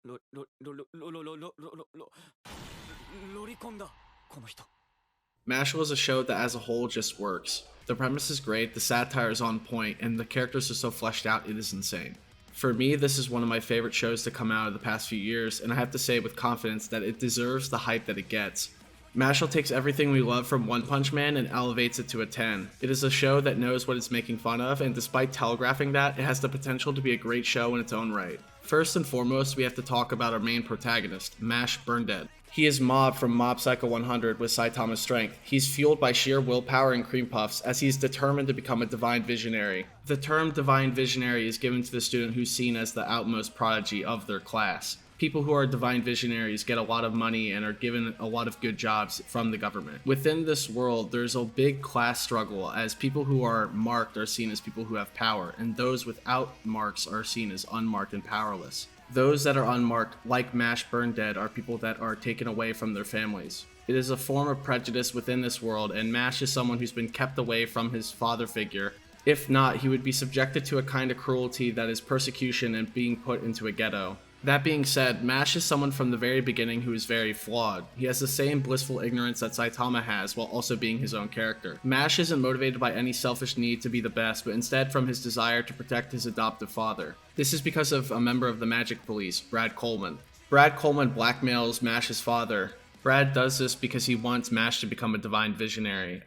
ロロロロロロロロロロロロリコンだこの人。 Mashle is a show that as a whole just works. The premise is great, the satire is on point, and the characters are so fleshed out it is insane. For me, this is one of my favorite shows to come out of the past few years, and I have to say with confidence that it deserves the hype that it gets. Mashle takes everything we love from One Punch Man and elevates it to a 10. It is a show that knows what it's making fun of, and despite telegraphing that, it has the potential to be a great show in its own right. First and foremost, we have to talk about our main protagonist, Mash Burnedead. He is Mob from Mob Psycho 100 with Saitama's strength. He's fueled by sheer willpower and cream puffs, as he's determined to become a divine visionary. The term divine visionary is given to the student who's seen as the outmost prodigy of their class. People who are divine visionaries get a lot of money and are given a lot of good jobs from the government. Within this world, there's a big class struggle, as people who are marked are seen as people who have power, and those without marks are seen as unmarked and powerless. Those that are unmarked, like Mash Burnedead, are people that are taken away from their families. It is a form of prejudice within this world, and Mash is someone who's been kept away from his father figure. If not, he would be subjected to a kind of cruelty that is persecution and being put into a ghetto. That being said, Mash is someone from the very beginning who is very flawed. He has the same blissful ignorance that Saitama has, while also being his own character. Mash isn't motivated by any selfish need to be the best, but instead from his desire to protect his adoptive father. This is because of a member of the Magic Police, Brad Coleman. Brad Coleman blackmails Mash's father. Brad does this because he wants Mash to become a divine visionary.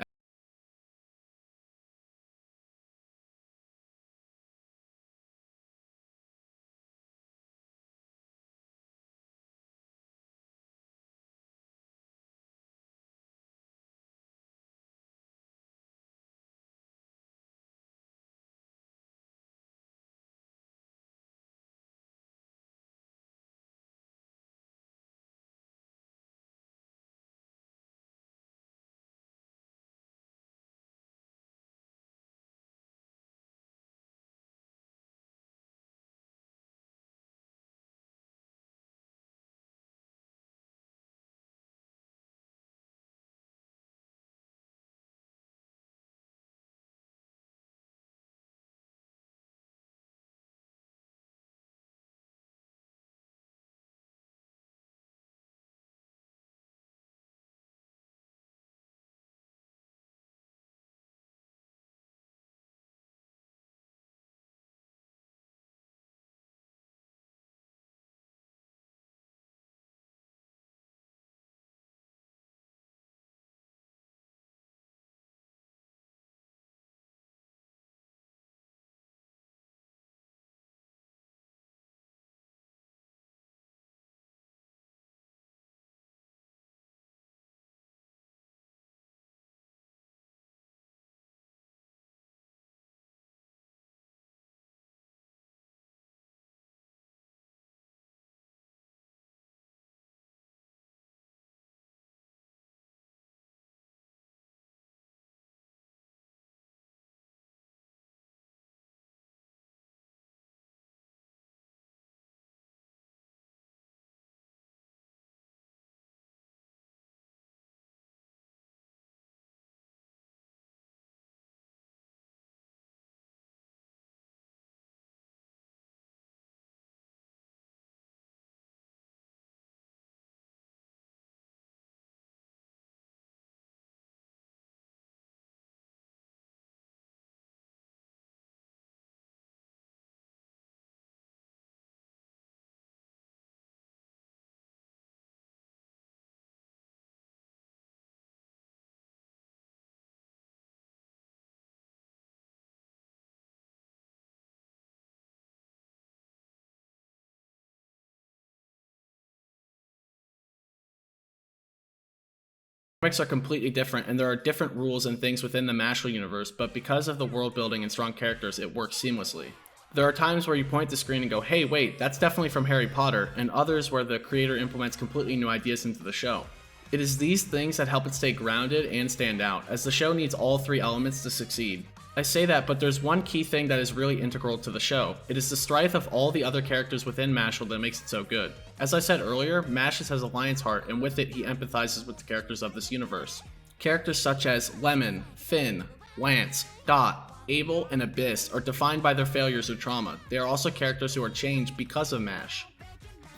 Comics are completely different, and there are different rules and things within the Mashle universe, but because of the world building and strong characters, it works seamlessly. There are times where you point the screen and go, hey wait, that's definitely from Harry Potter, and others where the creator implements completely new ideas into the show. It is these things that help it stay grounded and stand out, as the show needs all three elements to succeed. I say that, but there's one key thing that is really integral to the show. It is the strife of all the other characters within Mashle that makes it so good. As I said earlier, Mashes has a lion's heart, and with it he empathizes with the characters of this universe. Characters such as Lemon, Finn, Lance, Dot, Abel, and Abyss are defined by their failures or trauma. They are also characters who are changed because of Mash.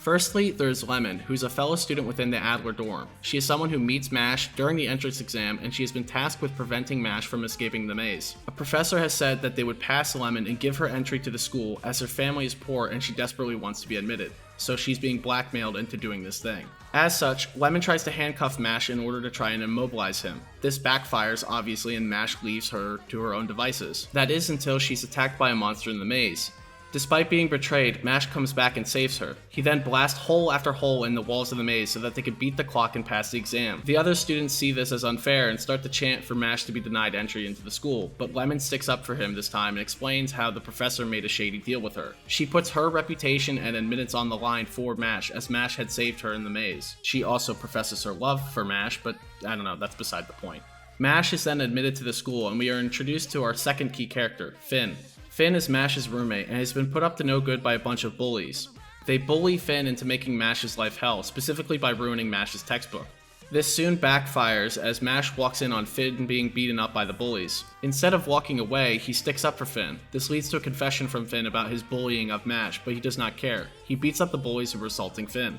Firstly, there's Lemon, who's a fellow student within the Adler dorm. She is someone who meets Mash during the entrance exam, and she has been tasked with preventing Mash from escaping the maze. A professor has said that they would pass Lemon and give her entry to the school, as her family is poor and she desperately wants to be admitted. So she's being blackmailed into doing this thing. As such, Lemon tries to handcuff Mash in order to try and immobilize him. This backfires, obviously, and Mash leaves her to her own devices. That is until she's attacked by a monster in the maze. Despite being betrayed, Mash comes back and saves her. He then blasts hole after hole in the walls of the maze so that they could beat the clock and pass the exam. The other students see this as unfair and start to chant for Mash to be denied entry into the school, but Lemon sticks up for him this time and explains how the professor made a shady deal with her. She puts her reputation and admittance on the line for Mash, as Mash had saved her in the maze. She also professes her love for Mash, but I don't know, that's beside the point. Mash is then admitted to the school, and we are introduced to our second key character, Finn. Finn is Mash's roommate and has been put up to no good by a bunch of bullies. They bully Finn into making Mash's life hell, specifically by ruining Mash's textbook. This soon backfires as Mash walks in on Finn being beaten up by the bullies. Instead of walking away, he sticks up for Finn. This leads to a confession from Finn about his bullying of Mash, but he does not care. He beats up the bullies who were assaulting Finn.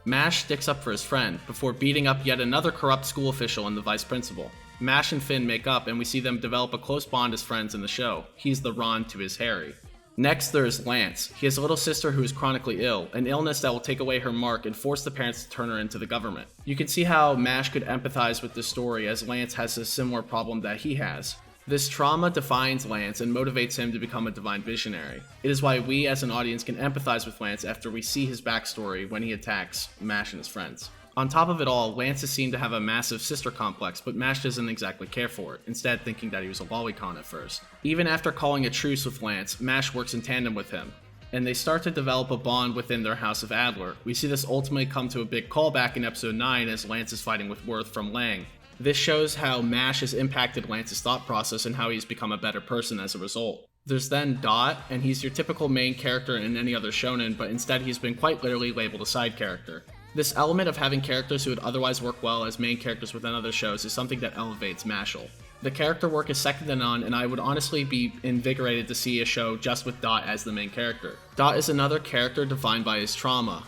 Mash sticks up for his friend, before beating up yet another corrupt school official and the vice principal. Mash and Finn make up, and we see them develop a close bond as friends in the show. He's the Ron to his Harry. Next, there is Lance. He has a little sister who is chronically ill, an illness that will take away her mark and force the parents to turn her into the government. You can see how Mash could empathize with this story, as Lance has a similar problem that he has. This trauma defines Lance and motivates him to become a divine visionary. It is why we as an audience can empathize with Lance after we see his backstory when he attacks Mash and his friends. On top of it all, Lance is seen to have a massive sister complex, but Mash doesn't exactly care for it, instead thinking that he was a lolicon at first. Even after calling a truce with Lance, Mash works in tandem with him, and they start to develop a bond within their House of Adler. We see this ultimately come to a big callback in episode 9 as Lance is fighting with Worth from Lang. This shows how Mash has impacted Lance's thought process and how he's become a better person as a result. There's then Dot, and he's your typical main character in any other shonen, but instead he's been quite literally labeled a side character. This element of having characters who would otherwise work well as main characters within other shows is something that elevates Mashle. The character work is second to none, and I would honestly be invigorated to see a show just with Dot as the main character. Dot is another character defined by his trauma.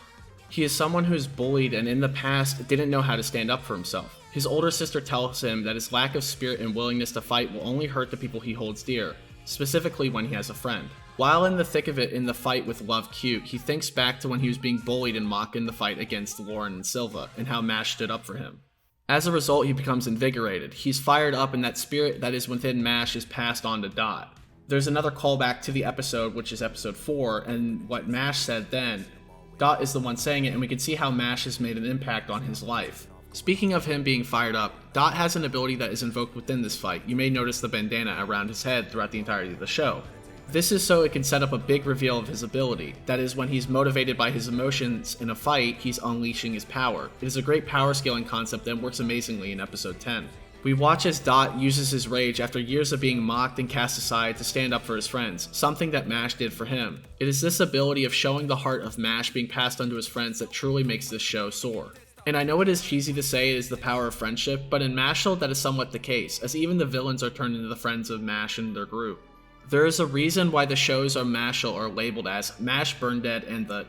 He is someone who is bullied and in the past didn't know how to stand up for himself. His older sister tells him that his lack of spirit and willingness to fight will only hurt the people he holds dear, specifically when he has a friend. While in the thick of it in the fight with Love Cute, he thinks back to when he was being bullied and mocked in the fight against Lauren and Silva, and how Mash stood up for him. As a result, he becomes invigorated. He's fired up, and that spirit that is within Mash is passed on to Dot. There's another callback to the episode, which is episode 4, and what Mash said then. Dot is the one saying it, and we can see how Mash has made an impact on his life. Speaking of him being fired up, Dot has an ability that is invoked within this fight. You may notice the bandana around his head throughout the entirety of the show. This is so it can set up a big reveal of his ability. That is, when he's motivated by his emotions in a fight, he's unleashing his power. It is a great power scaling concept and works amazingly in episode 10. We watch as Dot uses his rage after years of being mocked and cast aside to stand up for his friends, something that Mash did for him. It is this ability of showing the heart of Mash being passed on to his friends that truly makes this show soar. And I know it is cheesy to say it is the power of friendship, but in Mashle that is somewhat the case, as even the villains are turned into the friends of Mash and their group. There is a reason why the shows on Mashle are labeled as Mash Burnedead and the ...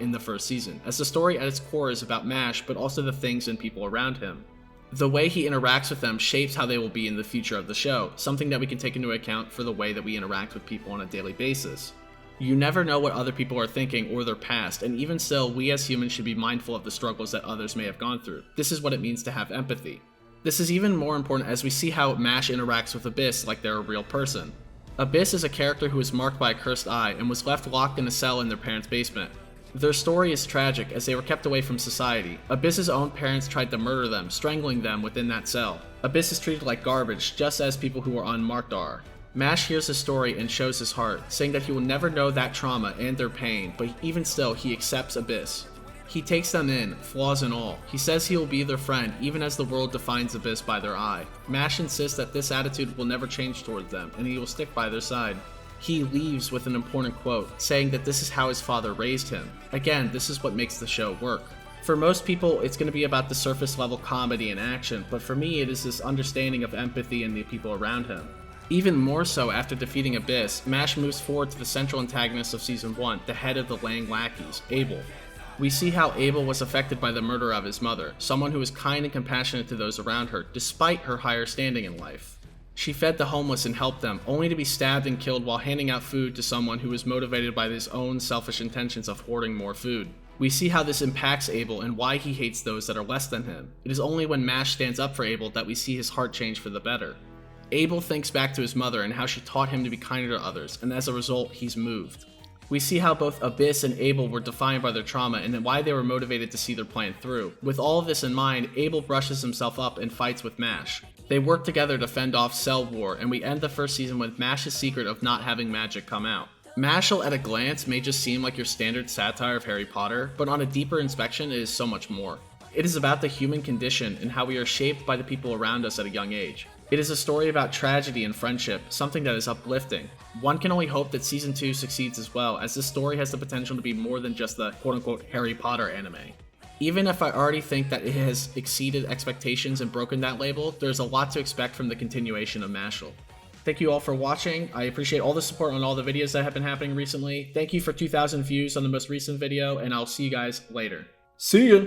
in the first season, as the story at its core is about Mash, but also the things and people around him. The way he interacts with them shapes how they will be in the future of the show, something that we can take into account for the way that we interact with people on a daily basis. You never know what other people are thinking or their past, and even still, we as humans should be mindful of the struggles that others may have gone through. This is what it means to have empathy. This is even more important as we see how Mash interacts with Abyss like they're a real person. Abyss is a character who was marked by a cursed eye and was left locked in a cell in their parents' basement. Their story is tragic as they were kept away from society. Abyss's own parents tried to murder them, strangling them within that cell. Abyss is treated like garbage, just as people who are unmarked are. Mash hears his story and shows his heart, saying that he will never know that trauma and their pain, but even still, he accepts Abyss. He takes them in, flaws and all. He says he will be their friend, even as the world defines Abyss by their eye. Mash insists that this attitude will never change towards them, and he will stick by their side. He leaves with an important quote, saying that this is how his father raised him. Again, this is what makes the show work. For most people, it's going to be about the surface level comedy and action, but for me, it is this understanding of empathy in the people around him. Even more so after defeating Abyss, Mash moves forward to the central antagonist of Season 1, the head of the Lang lackeys, Abel. We see how Abel was affected by the murder of his mother, someone who was kind and compassionate to those around her, despite her higher standing in life. She fed the homeless and helped them, only to be stabbed and killed while handing out food to someone who was motivated by his own selfish intentions of hoarding more food. We see how this impacts Abel and why he hates those that are less than him. It is only when Mash stands up for Abel that we see his heart change for the better. Abel thinks back to his mother and how she taught him to be kinder to others, and as a result, he's moved. We see how both Abyss and Abel were defined by their trauma and why they were motivated to see their plan through. With all of this in mind, Abel brushes himself up and fights with Mash. They work together to fend off Cell War, and we end the first season with Mash's secret of not having magic come out. Mashle at a glance may just seem like your standard satire of Harry Potter, but on a deeper inspection it is so much more. It is about the human condition and how we are shaped by the people around us at a young age. It is a story about tragedy and friendship, something that is uplifting. One can only hope that Season 2 succeeds as well, as this story has the potential to be more than just the quote-unquote Harry Potter anime. Even if I already think that it has exceeded expectations and broken that label, there's a lot to expect from the continuation of Mashle. Thank you all for watching. I appreciate all the support on all the videos that have been happening recently. Thank you for 2,000 views on the most recent video, and I'll see you guys later. See ya!